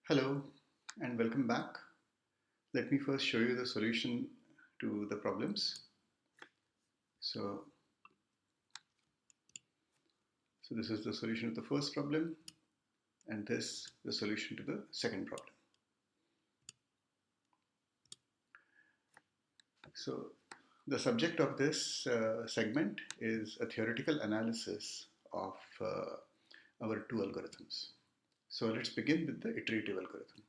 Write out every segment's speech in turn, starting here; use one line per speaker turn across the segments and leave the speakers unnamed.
Hello and welcome back. Let me first show you the solution to the problems. So, this is the solution to the first problem and this the solution to the second problem. So the subject of this segment is a theoretical analysis of our two algorithms. So let's begin with the iterative algorithm.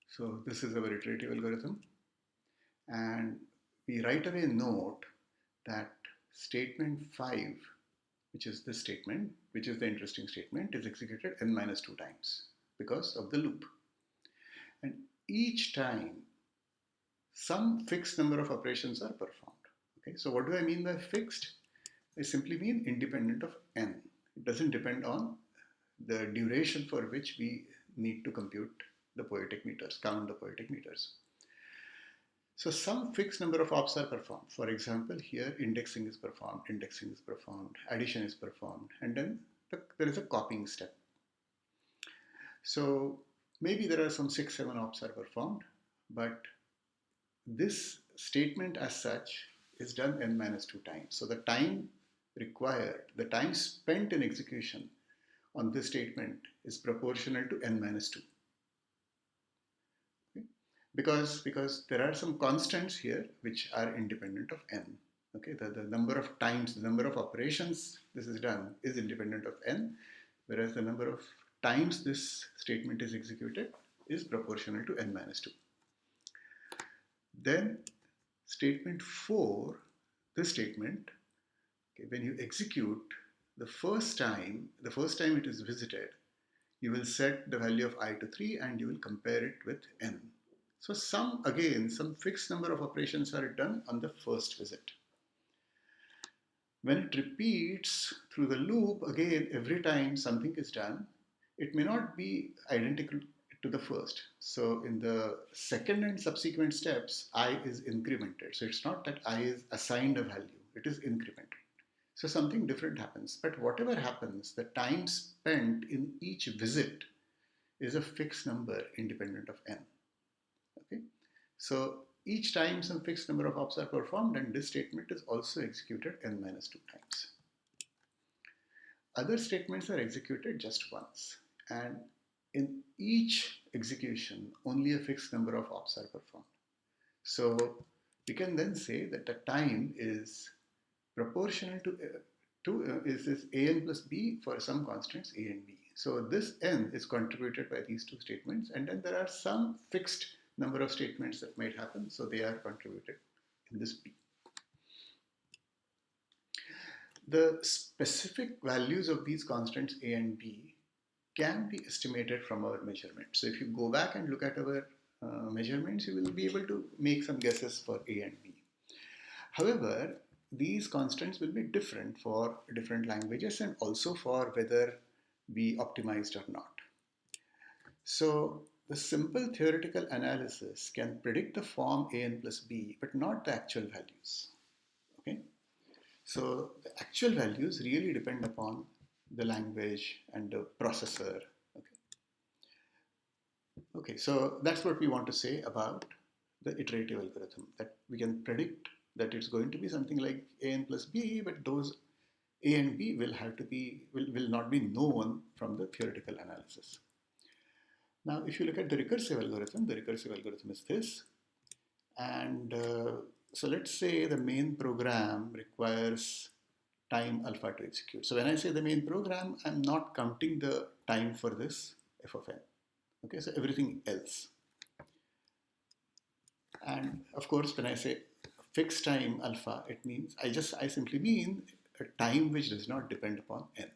So this is our iterative algorithm, and we right away note that statement 5, which is this statement, which is the interesting statement, is executed n minus 2 times because of the loop. And each time some fixed number of operations are performed. Okay, so what do I mean by fixed? I simply mean independent of n. It doesn't depend on the duration for which we need to compute the poetic meters, count the poetic meters. So some fixed number of ops are performed. For example, here indexing is performed, addition is performed, and then there is a copying step. So maybe there are some 6, 7 ops are performed, but this statement as such is done n minus 2 times. So the time required, the time spent in execution on this statement is proportional to n minus 2. Okay? Because there are some constants here which are independent of n. Okay, the number of times, the number of operations this is done is independent of n, whereas the number of times this statement is executed is proportional to n minus 2. Then statement 4, this statement, okay, when you execute the first time it is visited, you will set the value of I to 3 and you will compare it with n. So some fixed number of operations are done on the first visit. When it repeats through the loop, again, every time something is done, it may not be identical to the first. So in the second and subsequent steps, I is incremented. So it's not that I is assigned a value, it is incremented. So something different happens. But whatever happens, the time spent in each visit is a fixed number independent of n. Okay? So each time some fixed number of ops are performed, and this statement is also executed n minus 2 times. Other statements are executed just once, and in each execution only a fixed number of ops are performed. So we can then say that the time is proportional to is an plus b for some constants a and b. So this n is contributed by these two statements, and then there are some fixed number of statements that might happen, so they are contributed in this b. The specific values of these constants a and b can be estimated from our measurements. So if you go back and look at our measurements, you will be able to make some guesses for a and b. However, these constants will be different for different languages and also for whether we optimized or not. So the simple theoretical analysis can predict the form an plus b, but not the actual values. Okay? So the actual values really depend upon the language and the processor. Okay, so that's what we want to say about the iterative algorithm, that we can predict that it's going to be something like an plus b, but those a and b will not be known from the theoretical analysis. Now, if you look at the recursive algorithm is this, and so let's say the main program requires time alpha to execute. So when I say the main program, I'm not counting the time for this f of n. Okay, so everything else. And of course, when I say fixed time alpha, it means I simply mean a time which does not depend upon n.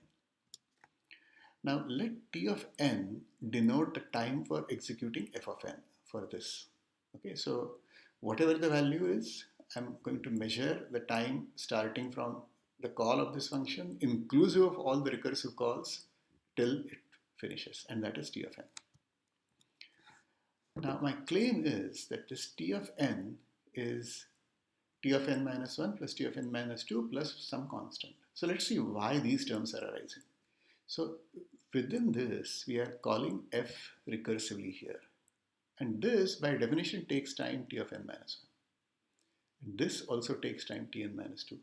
Now let t of n denote the time for executing f of n for this. Okay, so whatever the value is, I'm going to measure the time starting from the call of this function, inclusive of all the recursive calls, till it finishes, and that is t of n. Now my claim is that this t of n is t of n minus 1 plus t of n minus 2 plus some constant. So let's see why these terms are arising. So Within this, we are calling f recursively here. And this, by definition, takes time t of n minus 1. And this also takes time t n minus 2.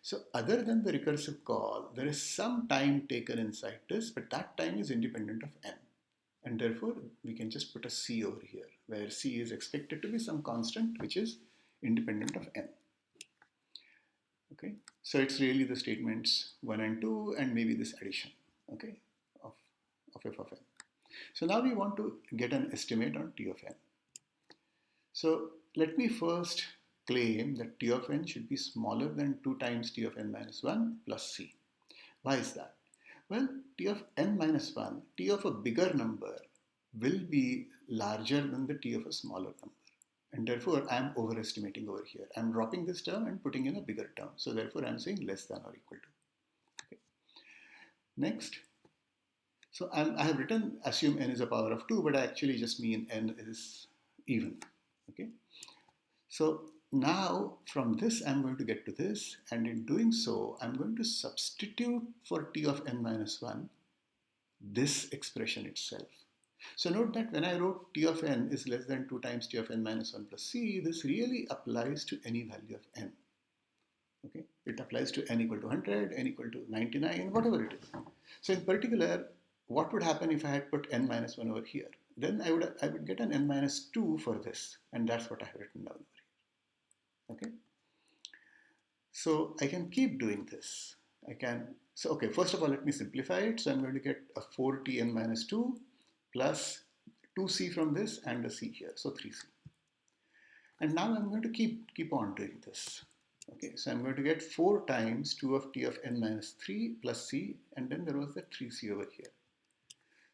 So other than the recursive call, there is some time taken inside this, but that time is independent of n. And therefore, we can just put a c over here, where c is expected to be some constant which is independent of n. Okay, so it's really the statements 1 and 2 and maybe this addition, okay, of f of n. So now we want to get an estimate on t of n. So let me first claim that t of n should be smaller than 2 times t of n minus 1 plus c. Why is that? Well, t of n minus 1, t of a bigger number will be larger than the t of a smaller number. And therefore, I'm overestimating over here. I'm dropping this term and putting in a bigger term. So therefore, I'm saying less than or equal to. Okay. Next. So I have written assume n is a power of 2, but I actually just mean n is even. Okay. So now from this, I'm going to get to this. And in doing so, I'm going to substitute for t of n minus 1 this expression itself. So note that when I wrote t of n is less than 2 times t of n minus 1 plus c, this really applies to any value of n. Okay, it applies to n equal to 100, n equal to 99, whatever it is. So in particular, what would happen if I had put n minus 1 over here? Then I would get an n minus 2 for this, and that's what I have written down over here. Okay, so I can keep doing this. So okay, first of all, let me simplify it. So I'm going to get a 4tn minus 2 plus 2c from this and a c here, so 3c. And now I'm going to keep on doing this. Okay, so I'm going to get 4 times 2 of t of n minus 3 plus c, and then there was the 3c over here.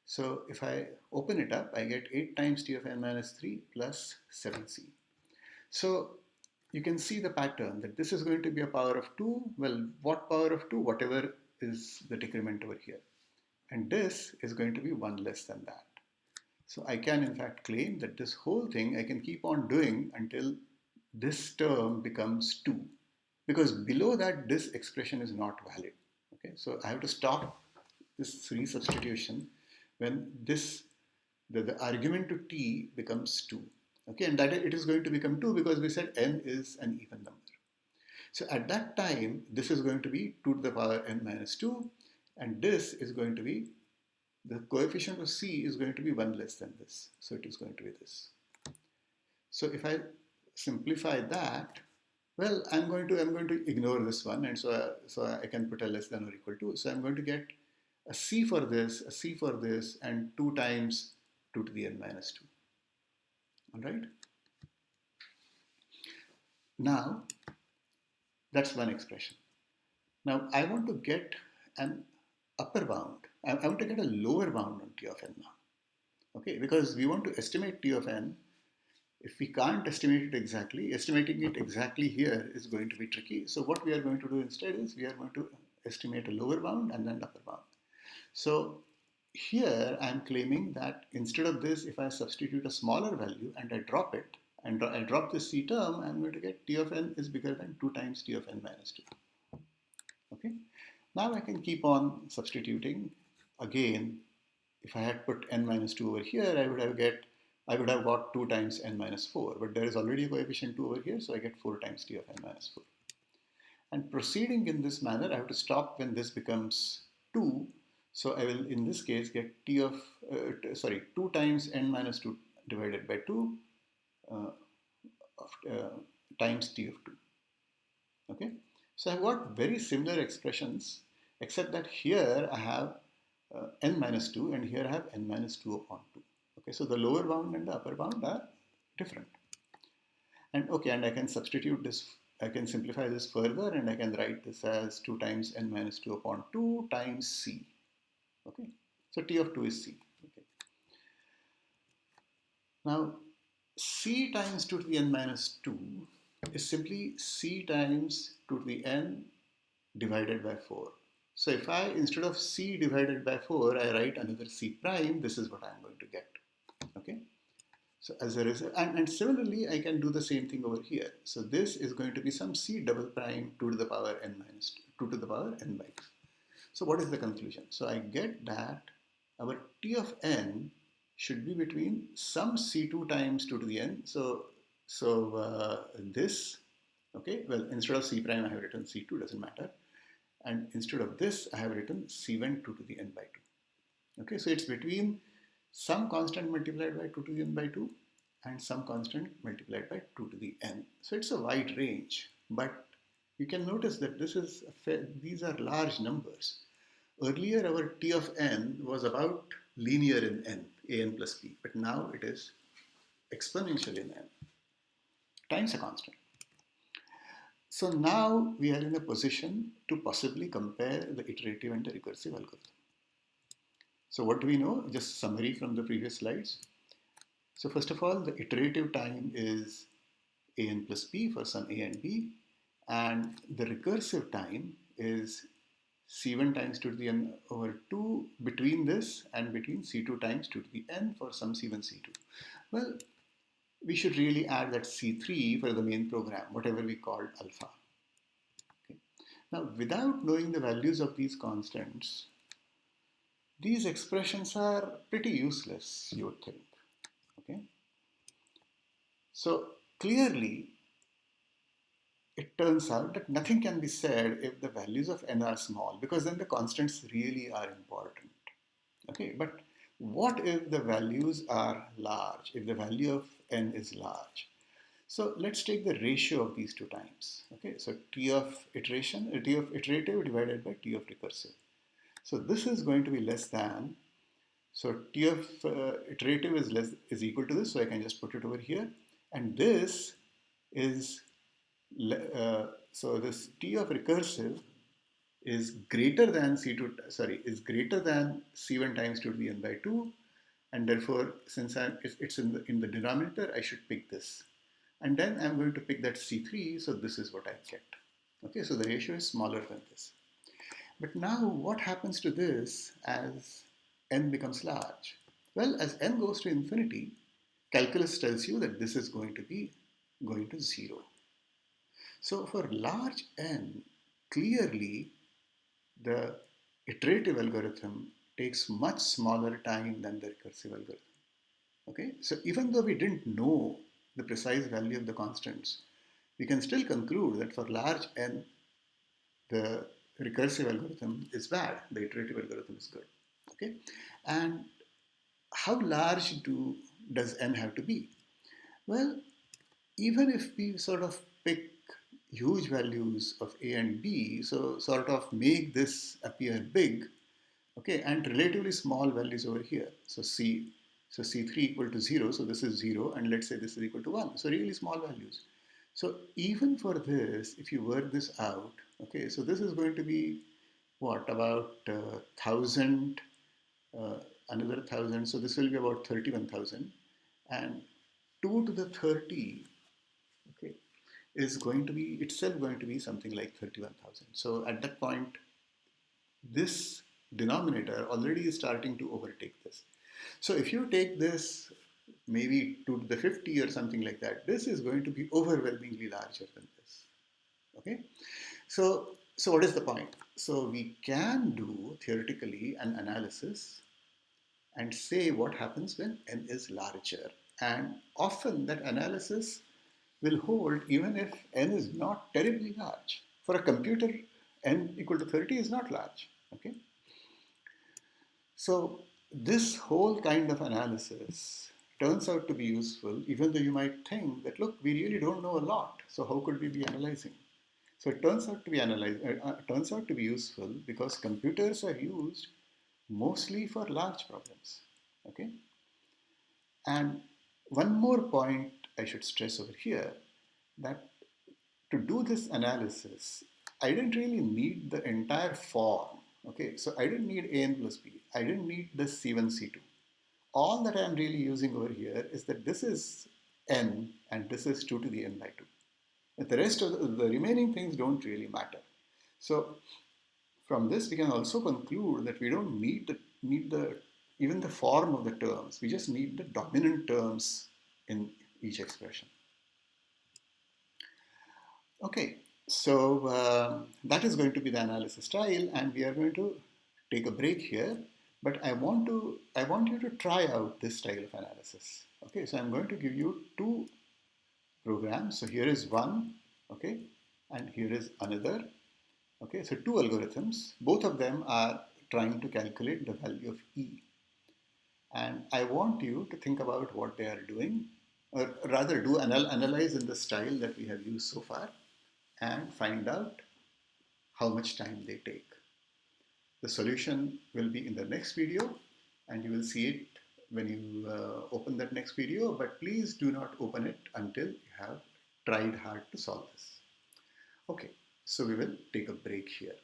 So if I open it up, I get 8 times t of n minus 3 plus 7c. So you can see the pattern that this is going to be a power of 2. Well, what power of 2? Whatever is the decrement over here. And this is going to be 1 less than that. So I can in fact claim that this whole thing I can keep on doing until this term becomes 2. Because below that, this expression is not valid. Okay, so I have to stop this resubstitution when the argument to t becomes 2. Okay, and that it is going to become 2 because we said n is an even number. So at that time, this is going to be 2 to the power n minus 2, and this is going to be, the coefficient of c is going to be 1 less than this. So it is going to be this. So if I simplify that, well, I'm going to ignore this one, and so I can put a less than or equal to. So I'm going to get a c for this, a c for this, and 2 times 2 to the n minus 2. All right. Now, that's one expression. Now, I want to get an upper bound. I want to get a lower bound on t of n now. Okay, because we want to estimate t of n. If we can't estimate it exactly, estimating it exactly here is going to be tricky. So what we are going to do instead is we are going to estimate a lower bound and then upper bound. So here I'm claiming that instead of this, if I substitute a smaller value and I drop it, and I drop this c term, I'm going to get t of n is bigger than 2 times t of n minus 2. Okay. Now I can keep on substituting. Again, if I had put n minus 2 over here, I would have got 2 times n minus 4, but there is already a coefficient 2 over here, so I get 4 times t of n minus 4. And proceeding in this manner, I have to stop when this becomes 2. So I will, in this case, get 2 times n minus 2 divided by 2 times t of 2. Okay, so I've got very similar expressions, except that here I have n minus 2 and here I have n minus 2 upon 2. Okay, so the lower bound and the upper bound are different. And okay, and I can substitute this, I can simplify this further, and I can write this as 2 times n minus 2 upon 2 times c. Okay, so t of 2 is c. Okay. Now, c times 2 to the n minus 2 is simply c times 2 to the n divided by 4. So if I, instead of c divided by 4, I write another c prime, this is what I'm going to get. Okay. So as a result, and similarly, I can do the same thing over here. So this is going to be some c double prime 2 to the power n minus 2 to the power n by 2. So what is the conclusion? So I get that our T of n should be between some C2 times 2 to the n. So this, okay, well, instead of C prime, I have written C2, doesn't matter. And instead of this, I have written C1 2 to the n by 2. Okay, so it's between some constant multiplied by 2 to the n by 2 and some constant multiplied by 2 to the n. So it's a wide range, but you can notice that these are large numbers. Earlier, our T of n was about linear in n, a n plus b, but now it is exponential in n times a constant. So now we are in a position to possibly compare the iterative and the recursive algorithm. So what do we know? Just summary from the previous slides. So first of all, the iterative time is a n plus b for some a and b, and the recursive time is c1 times 2 to the n over 2 between this and between c2 times 2 to the n for some c1, c2. Well, we should really add that c3 for the main program, whatever we called alpha. Okay. Now, without knowing the values of these constants, these expressions are pretty useless, you would think. Okay. So clearly, it turns out that nothing can be said if the values of n are small, because then the constants really are important. Okay, but what if the values are large, if the value of n is large? So let's take the ratio of these two times. Okay, so t of iteration, t of iterative divided by t of recursive. So this is going to be less than, so t of iterative is equal to this, so I can just put it over here, and this is so this t of recursive is greater than is greater than c1 times 2 to the n by 2, and therefore since it's in the denominator, I should pick this, and then I'm going to pick that c3, so this is what I get. Okay, so the ratio is smaller than this. But now what happens to this as n becomes large? Well, as n goes to infinity, calculus tells you that this is going to be going to 0. So for large n, clearly the iterative algorithm takes much smaller time than the recursive algorithm. Okay, so even though we didn't know the precise value of the constants, we can still conclude that for large n, the recursive algorithm is bad, the iterative algorithm is good. Okay, and how large does n have to be? Well, even if we sort of pick huge values of a and b, so sort of make this appear big, okay, and relatively small values over here. So c3 equal to 0, so this is 0, and let's say this is equal to 1. So really small values. So even for this, if you work this out, okay, so this is going to be what, about 1,000, another 1,000, so this will be about 31,000, and 2 to the 30, okay, is going to be itself going to be something like 31,000. So at that point, this denominator already is starting to overtake this. So if you take this maybe to the 50 or something like that, this is going to be overwhelmingly larger than this. Okay, so what is the point? So we can do theoretically an analysis and say what happens when n is larger, and often that analysis will hold even if n is not terribly large. For a computer, n equal to 30 is not large. Okay, so this whole kind of analysis turns out to be useful, even though you might think that, look, we really don't know a lot, so how could we be analyzing? So it turns out to be turns out to be useful because computers are used mostly for large problems. Okay, and one more point I should stress over here, that to do this analysis, I didn't really need the entire form. Okay, so I didn't need a n plus b. I didn't need this c1, c2. All that I'm really using over here is that this is n and this is 2 to the n by 2. But the rest of the remaining things don't really matter. So from this, we can also conclude that we don't need even the form of the terms. We just need the dominant terms in each expression. Okay, so that is going to be the analysis style, and we are going to take a break here But I want you to try out this style of analysis. Okay, so I'm going to give you two programs. So here is one, okay, and here is another. Okay, so two algorithms. Both of them are trying to calculate the value of E. And I want you to think about what they are doing, or rather do analyze in the style that we have used so far and find out how much time they take. The solution will be in the next video and you will see it when you open that next video, but please do not open it until you have tried hard to solve this. Okay, so we will take a break here.